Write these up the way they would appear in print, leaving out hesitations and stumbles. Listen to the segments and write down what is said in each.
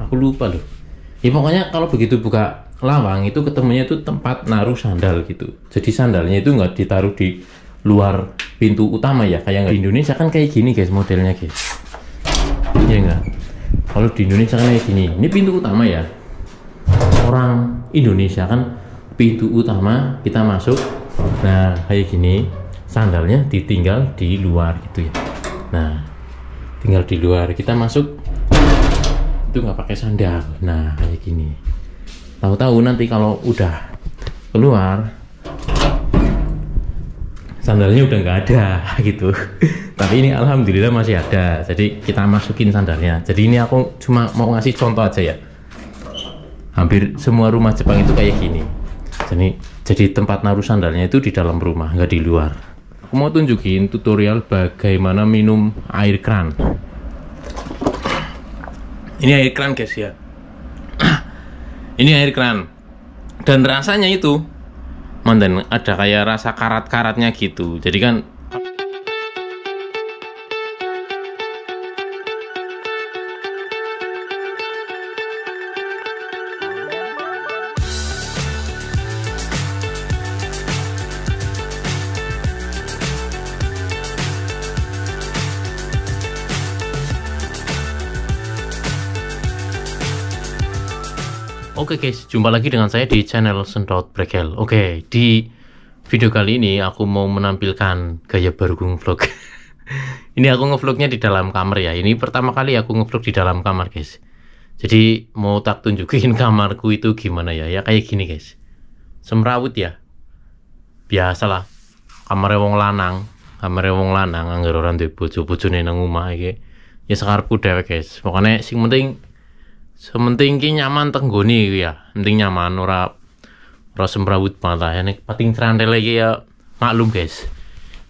Aku lupa loh. Ya pokoknya kalau begitu buka lawang itu ketemunya itu tempat naruh sandal gitu. Jadi sandalnya itu nggak ditaruh di luar pintu utama ya, kayak di Indonesia kan kayak gini guys modelnya guys. Iya nggak? Kalau di Indonesia kan kayak gini. Ini pintu utama ya. Orang Indonesia kan pintu utama kita masuk. Nah kayak gini, sandalnya ditinggal di luar gitu ya. Nah tinggal di luar, kita masuk itu nggak pakai sandal. Nah kayak gini. Tahu-tahu nanti kalau udah keluar sandalnya udah nggak ada gitu. Tapi ini alhamdulillah masih ada. Jadi kita masukin sandalnya. Jadi ini aku cuma mau ngasih contoh aja ya. Hampir semua rumah Jepang itu kayak gini. Jadi tempat naruh sandalnya itu di dalam rumah, nggak di luar. Aku mau tunjukin tutorial bagaimana minum air kran. Ini air kran guys ya. Ini air kran. Dan rasanya itu mantan ada kayak rasa karat-karatnya gitu. Jadi kan Oke guys, jumpa lagi dengan saya di channel Sentot Brekel. Oke, di video kali ini aku mau menampilkan gaya Barugung vlog. Ini aku ngevlognya di dalam kamar ya. Ini pertama kali aku ngevlog di dalam kamar guys. Jadi mau tak tunjukin kamarku itu gimana ya. Ya kayak gini guys. Semrawut ya. Biasalah. Kamarnya wong lanang. Kamarnya wong lanang. Anggar orang duwe bojo-bojone nang omah iki. Ya sekarepku dhewe guys. Pokoknya sing penting sementing ki nyaman tenggoni ya, penting nyaman ora semrawut banget ya. Nek pating cerantel iki ya maklum guys.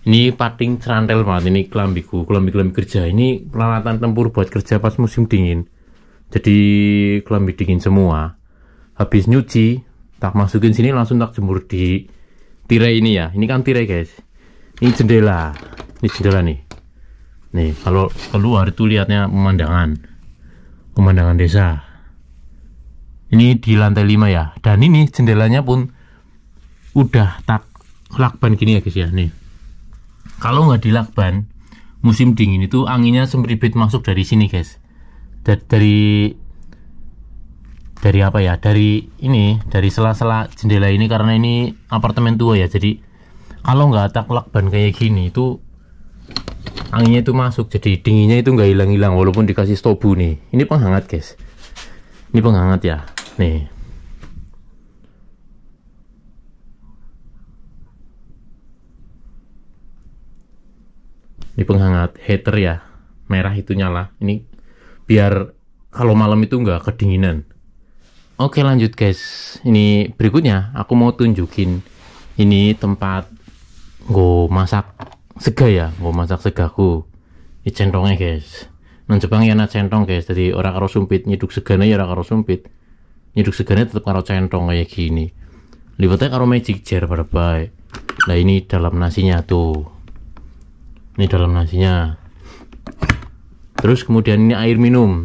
Ini pating cerantel banget ini kelambiku, kelambi kerja. Ini peralatan tempur buat kerja pas musim dingin. Jadi kelambi dingin semua. Habis nyuci, tak masukin sini langsung tak jemur di tirai ini ya. Ini kan tirai guys. Ini jendela. Ini jendela nih. Nih, kalau keluar itu lihatnya pemandangan desa. Ini di lantai 5 ya. Dan ini jendelanya pun udah tak lakban gini ya guys ya. Nih. Kalau nggak dilakban musim dingin itu anginnya semribit masuk dari sini guys. Dari apa ya? Dari sela-sela jendela ini, karena ini apartemen tua ya. Jadi kalau nggak tak lakban kayak gini itu anginnya itu masuk, jadi dinginnya itu nggak hilang-hilang walaupun dikasih stobu nih. Ini penghangat guys. Ini penghangat ya. Nih. Ini penghangat heater ya. Merah itu nyala. Ini biar kalau malam itu nggak kedinginan. Oke lanjut guys. Ini berikutnya aku mau tunjukin ini tempat gue masak sega ya, gue masak segaku. Ini centongnya guys. Nang Jepang ya ana centong guys. Jadi ora karo sumpit, nyeduk segane ya ora karo sumpit. Nyeduk segane tetep karo centong kayak gini. Liwetnya karo magic jar pada baik. Nah ini dalam nasinya tuh. Ini dalam nasinya. Terus kemudian ini air minum.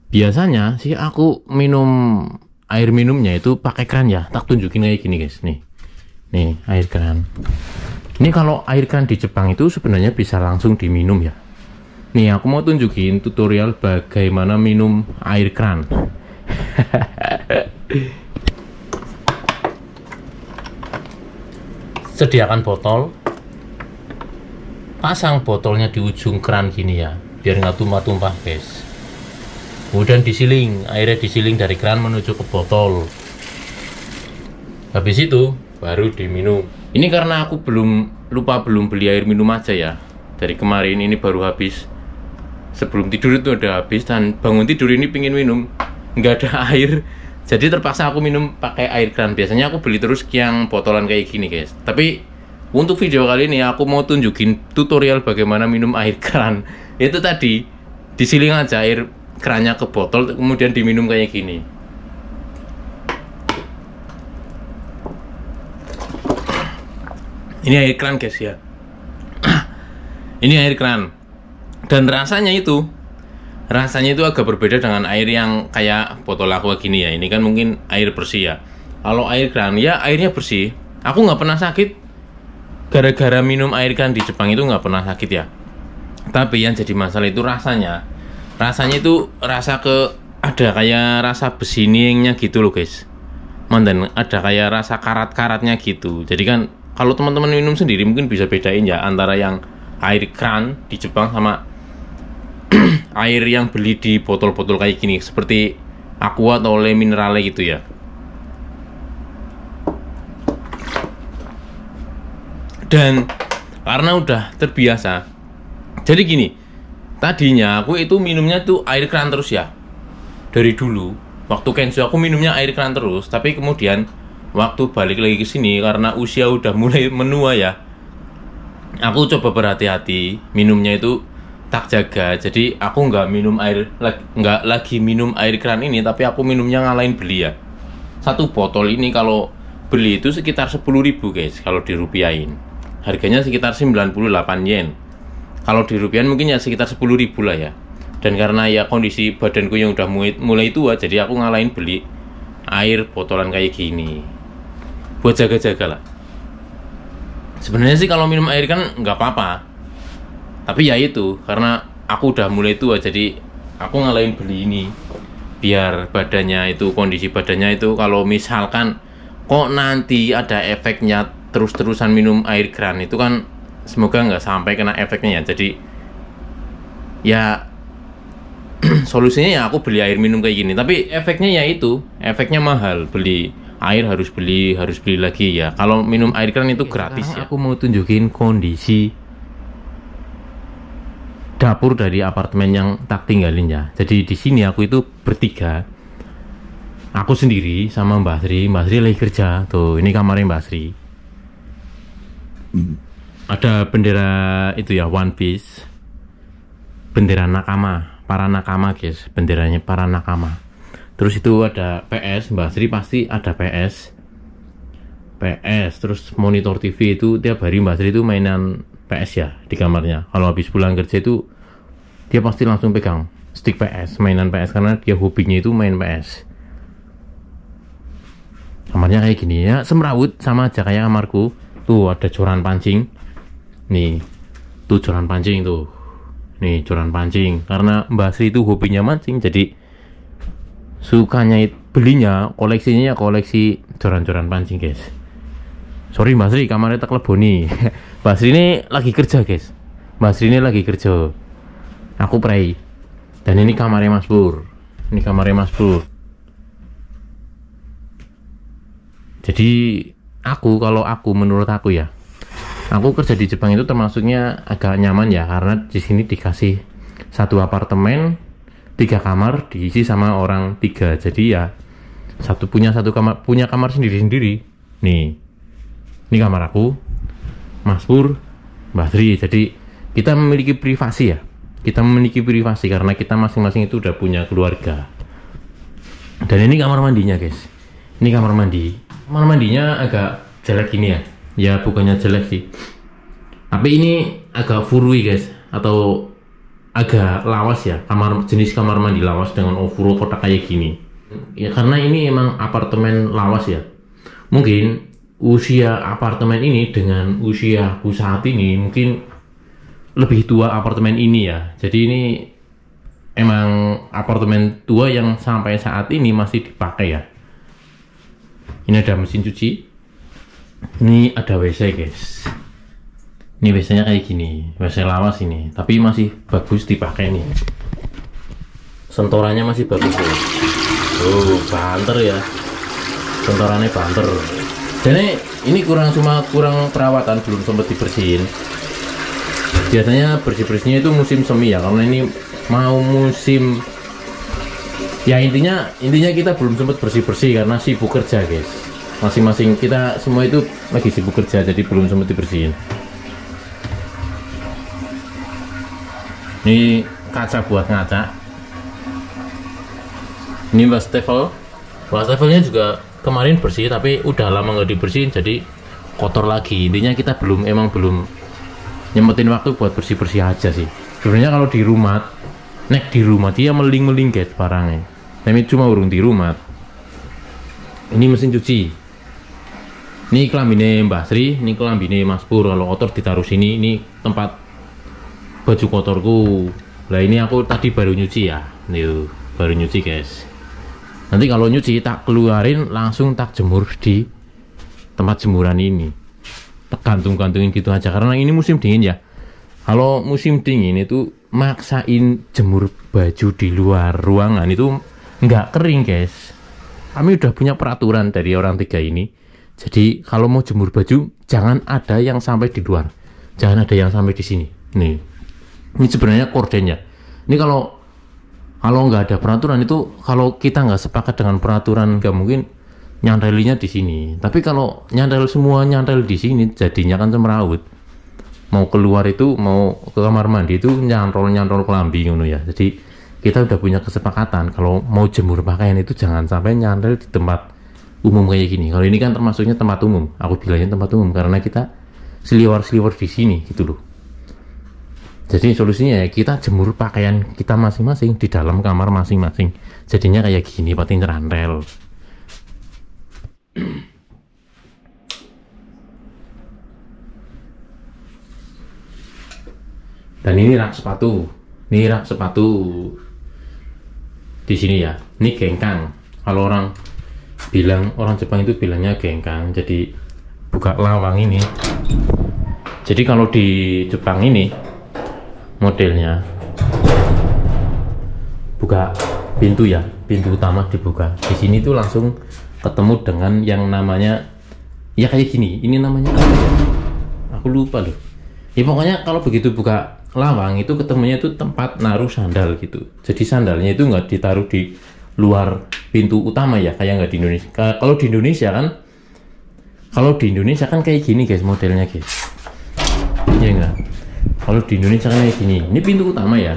Biasanya sih aku minum air minumnya itu pakai keran ya. Tak tunjukin kayak gini guys. Nih air keran. Ini kalau air keran di Jepang itu sebenarnya bisa langsung diminum ya. Nih aku mau tunjukin tutorial bagaimana minum air keran. Sediakan botol. Pasang botolnya di ujung keran gini ya, biar nggak tumpah-tumpah guys. Kemudian disiling, airnya disiling dari keran menuju ke botol. Habis itu baru diminum. Ini karena aku belum beli air minum aja ya. Dari kemarin ini baru habis. Sebelum tidur itu udah habis, dan bangun tidur ini pingin minum, nggak ada air. Jadi terpaksa aku minum pakai air keran. Biasanya aku beli terus yang botolan kayak gini guys. Tapi untuk video kali ini aku mau tunjukin tutorial bagaimana minum air keran. Itu tadi disiling aja air kerannya ke botol, kemudian diminum kayak gini. Ini air keran guys ya. Ini air keran. Dan rasanya itu rasanya itu agak berbeda dengan air yang kayak botol aqua gini ya. Ini kan mungkin air bersih ya. Kalau air keran ya airnya bersih. Aku nggak pernah sakit gara-gara minum air keran di Jepang, itu nggak pernah sakit ya. Tapi yang jadi masalah itu rasanya itu rasa ada kayak rasa besiningnya gitu loh guys. Mantan ada kayak rasa karat-karatnya gitu. Jadi kan kalau teman-teman minum sendiri mungkin bisa bedain ya antara yang air keran di Jepang sama air yang beli di botol-botol kayak gini seperti aqua atau le minerale gitu ya. Dan karena udah terbiasa, jadi gini, tadinya aku itu minumnya tuh air keran terus ya. Dari dulu waktu Kenzo aku minumnya air keran terus, tapi kemudian waktu balik lagi ke sini karena usia udah mulai menua ya, aku coba berhati-hati minumnya itu tak jaga. Jadi aku nggak lagi minum air keran ini, tapi aku minumnya ngalahin beli ya. Satu botol ini kalau beli itu sekitar 10.000 guys, kalau dirupiahin harganya sekitar 98 yen. Kalau dirupiahin mungkin ya sekitar 10.000 lah ya. Dan karena ya kondisi badanku yang udah mulai tua, jadi aku ngalahin beli air botolan kayak gini buat jaga-jaga lah. Sebenarnya sih kalau minum air kan nggak apa-apa, tapi ya itu karena aku udah mulai tua, jadi aku ngalahin beli ini biar badannya itu, kondisi badannya itu kalau misalkan kok nanti ada efeknya terus-terusan minum air keran itu kan semoga nggak sampai kena efeknya ya. Jadi ya solusinya ya aku beli air minum kayak gini, tapi efeknya ya itu, efeknya mahal. Beli air harus beli lagi ya. Kalau minum air keran itu gratis ya. Aku mau tunjukin kondisi dapur dari apartemen yang tak tinggalin ya. Jadi di sini aku itu bertiga, aku sendiri sama Mbak Sri. Mbak Sri lagi kerja tuh, ini kamarnya Mbak Sri. Ada bendera itu ya, One Piece, bendera nakama, para nakama guys, benderanya para nakama. Terus itu ada PS, Mbak Sri pasti ada PS, terus monitor TV itu tiap hari Mbak Sri itu mainan PS ya di kamarnya. Kalau habis pulang kerja itu dia pasti langsung pegang stick PS, mainan PS, karena dia hobinya itu main PS. Kamarnya kayak gini ya, semrawut sama aja kayak kamarku. Tuh ada joran pancing, nih tuh joran pancing tuh, nih joran pancing. Karena Mbak Sri itu hobinya mancing, jadi sukanya belinya koleksinya koleksi joran-joran pancing guys. Sorry Mbak Sri, kamarnya tak leboni. Mbak Sri ini lagi kerja guys, Mbak Sri ini lagi kerja, aku pray. Dan ini kamarnya Mas Pur, ini kamarnya Mas Pur. Jadi kalau aku menurut aku ya, aku kerja di Jepang itu termasuknya agak nyaman ya, karena di sini dikasih satu apartemen 3 kamar diisi sama orang 3. Jadi ya punya kamar sendiri-sendiri. Nih, ini kamar aku, Mas Pur, Mbak Sri. Jadi kita memiliki privasi ya. Kita memiliki privasi karena kita masing-masing itu udah punya keluarga. Dan ini kamar mandinya guys. Ini kamar mandi. Kamar mandinya agak jelek ini ya. Ya bukannya jelek sih, tapi ini agak furui guys, atau agak lawas ya. Jenis kamar mandi lawas dengan ofuro kotak kayak gini. Ya karena ini emang apartemen lawas ya. Mungkin usia apartemen ini dengan usiaku saat ini mungkin lebih tua apartemen ini ya. Jadi ini emang apartemen tua yang sampai saat ini masih dipakai ya. Ini ada mesin cuci, ini ada WC guys. Ini WC nya kayak gini, WC lawas ini, tapi masih bagus dipakai nih. Sentorannya masih bagus guys. Oh, banter ya, sentorannya banter. Jadi ini kurang perawatan, belum sempat dibersihin. Biasanya bersihnya itu musim semi ya, karena ini mau musim ya. Intinya kita belum sempat bersih karena sibuk kerja guys. Masing-masing kita semua itu lagi sibuk kerja, jadi belum sempat dibersihin. Ini kaca buat ngaca. Ini wastafelnya juga kemarin bersih, tapi udah lama nggak dibersihin jadi kotor lagi. Intinya kita belum nyempetin waktu buat bersih aja sih. Sebenarnya kalau di rumah nek di rumah dia meling-meling guys barangnya. Tapi cuma urung di rumah. Ini mesin cuci. Ini kelambine Mbah Sri, ini kelambine Mas Pur. Kalau kotor ditaruh sini, ini tempat baju kotorku. Lah ini aku tadi baru nyuci ya. Nih, baru nyuci guys. Nanti kalau nyuci tak keluarin langsung tak jemur di tempat jemuran ini. Tak gantung-gantungin gitu aja karena ini musim dingin ya. Kalau musim dingin itu maksain jemur baju di luar ruangan itu nggak kering guys. Kami udah punya peraturan dari orang tiga ini. Jadi kalau mau jemur baju jangan ada yang sampai di luar, jangan ada yang sampai di sini. Nih, ini sebenarnya kordennya. Ini kalau nggak ada peraturan itu, kalau kita nggak sepakat dengan peraturan nggak mungkin nyantelinya di sini. Tapi kalau nyantel semua nyantel di sini, jadinya kan semrawut. Mau keluar itu, mau ke kamar mandi itu nyantol kelambi ngono ya. Jadi kita udah punya kesepakatan kalau mau jemur pakaian itu jangan sampai nyantel di tempat umum kayak gini. Kalau ini kan termasuknya tempat umum, aku bilangnya tempat umum karena kita seliwer di sini gitu loh. Jadi solusinya ya kita jemur pakaian kita masing-masing di dalam kamar masing-masing. Jadinya kayak gini, pating terantel. Dan ini rak sepatu. Ini rak sepatu di sini ya. Ini gengkang. Kalau orang Jepang itu bilangnya gengkang. Jadi buka lawang ini. Jadi kalau di Jepang ini modelnya buka pintu ya, pintu utama dibuka. Di sini tuh langsung ketemu dengan yang namanya ya kayak gini. Ini namanya apa ya? Aku lupa loh. Ya pokoknya kalau begitu buka lawang itu ketemunya itu tempat naruh sandal gitu. Jadi sandalnya itu nggak ditaruh di luar pintu utama ya, kayak nggak di Indonesia. Kalau di Indonesia kan kayak gini guys modelnya guys. Ya enggak. Kalau di Indonesia kan kayak gini. Ini pintu utama ya.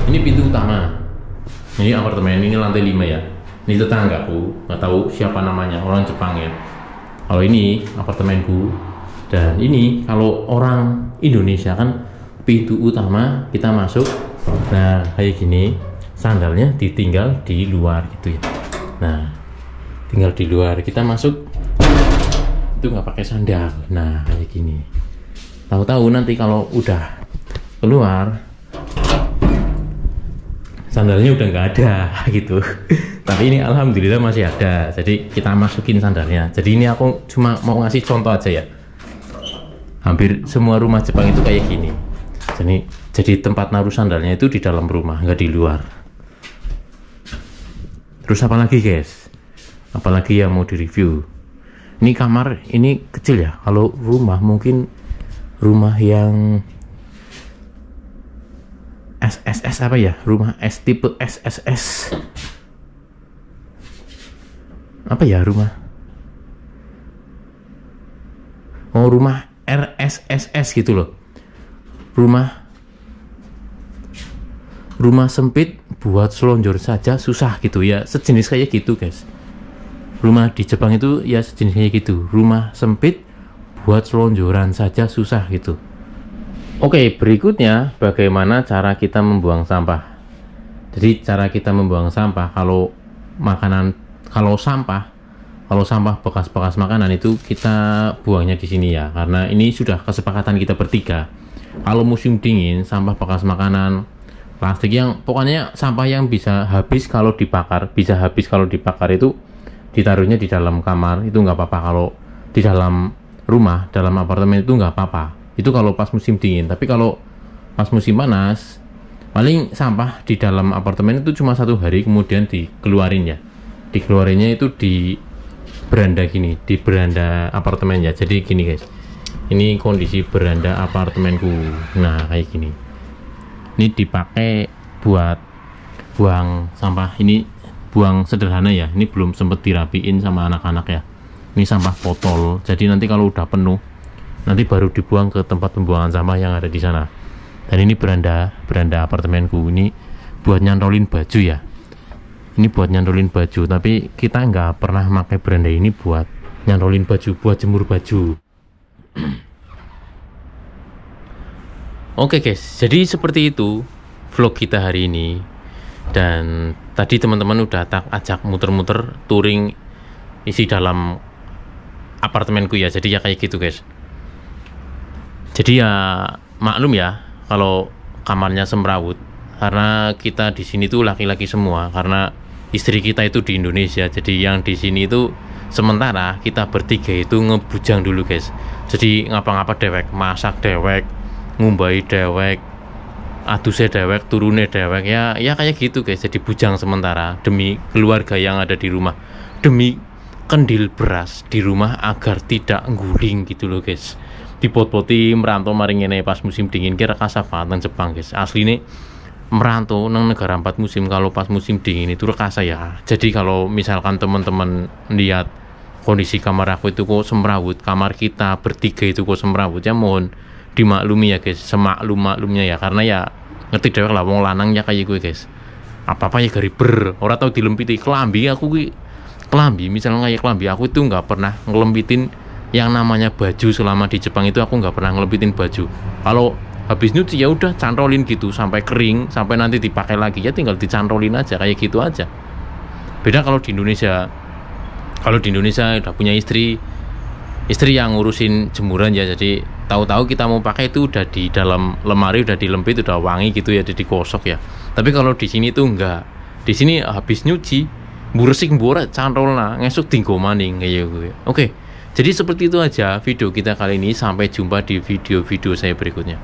Ini pintu utama. Ini apartemen, ini lantai 5 ya. Ini tetanggaku, nggak tahu siapa namanya, orang Jepang ya. Kalau ini apartemenku. Dan ini kalau orang Indonesia kan pintu utama kita masuk. Nah kayak gini, sandalnya ditinggal di luar gitu ya. Nah tinggal di luar, kita masuk itu nggak pakai sandal. Nah kayak gini. Tahu-tahu nanti kalau udah keluar sandalnya udah nggak ada gitu. Tapi ini alhamdulillah masih ada. Jadi kita masukin sandalnya. Jadi ini aku cuma mau ngasih contoh aja ya. Hampir semua rumah Jepang itu kayak gini. Jadi tempat naruh sandalnya itu di dalam rumah, nggak di luar. Terus apa lagi guys? Apalagi yang mau direview? Ini kamar ini kecil ya. Kalau rumah mungkin rumah yang SSS apa ya? Rumah S tipe SSS. Apa ya rumah? Oh rumah RSSS gitu loh. Rumah sempit buat selonjor saja susah gitu ya, sejenis kayak gitu guys. Rumah di Jepang itu ya sejenis kayak gitu. Rumah sempit buat selonjoran saja susah gitu. Oke, berikutnya bagaimana cara kita membuang sampah. Jadi cara kita membuang sampah kalau sampah bekas-bekas makanan itu kita buangnya di sini ya, karena ini sudah kesepakatan kita bertiga. Kalau musim dingin, sampah bekas makanan, plastik yang pokoknya sampah yang bisa habis kalau dibakar itu ditaruhnya di dalam kamar, itu nggak apa-apa. Kalau di dalam rumah, dalam apartemen itu nggak apa-apa. Itu kalau pas musim dingin. Tapi kalau pas musim panas, paling sampah di dalam apartemen itu cuma 1 hari kemudian dikeluarin ya. Dikeluarinnya itu di beranda gini, di beranda apartemen ya. Jadi gini guys, ini kondisi beranda apartemenku. Nah kayak gini. Ini dipakai buat buang sampah. Ini buang sederhana ya. Ini belum sempet dirapiin sama anak-anak ya. Ini sampah botol. Jadi nanti kalau udah penuh, nanti baru dibuang ke tempat pembuangan sampah yang ada di sana. Dan ini beranda apartemenku. Ini buat nyantolin baju ya. Ini buat nyantolin baju, tapi kita nggak pernah pakai beranda ini buat nyantolin baju, buat jemur baju. Oke guys, jadi seperti itu vlog kita hari ini. Dan tadi teman-teman udah tak ajak muter-muter touring isi dalam apartemenku ya. Jadi ya kayak gitu guys. Jadi ya maklum ya kalau kamarnya semrawut, karena kita di sini tuh laki-laki semua, karena istri kita itu di Indonesia. Jadi yang di sini itu sementara kita bertiga itu ngebujang dulu guys. Jadi ngapa-ngapa dewek, masak dewek, ngumbai dewek, adusnya dewek, turunnya dewek, ya kayak gitu guys. Jadi bujang sementara demi keluarga yang ada di rumah, demi kendil beras di rumah agar tidak guling gitu loh guys. Dipot-poti merantau maring ngene pas musim dingin kira kasapa nang Jepang guys. Asli nih merantau nang negara 4 musim, kalau pas musim dingin itu rekasa ya. Jadi kalau misalkan teman-teman lihat kondisi kamar aku itu kok semrawut, kamar kita bertiga itu kok semrawut, ya mohon dimaklumi ya guys, semaklum-maklumnya ya, karena ya ngerti dewek lah wong lanang ya kayak gue guys. Apa-apa ya gari ber, ora tau dilempiti kelambi aku gue. Kelambi misalnya kayak kelambi aku itu nggak pernah ngelempitin yang namanya baju. Selama di Jepang itu aku nggak pernah ngelempitin baju. Kalau habis nyuci ya udah cantolin gitu sampai kering, sampai nanti dipakai lagi ya tinggal dicantolin aja kayak gitu aja. Beda kalau di Indonesia. Kalau di Indonesia udah punya istri yang ngurusin jemuran ya, jadi tahu-tahu kita mau pakai itu udah di dalam lemari, udah dilempit, udah wangi gitu ya, jadi digosok ya. Tapi kalau di sini tuh enggak. Di sini habis nyuci buresik buret cantolna ngesuk tinggo maning kayak gue. Oke. Jadi seperti itu aja video kita kali ini, sampai jumpa di video-video saya berikutnya.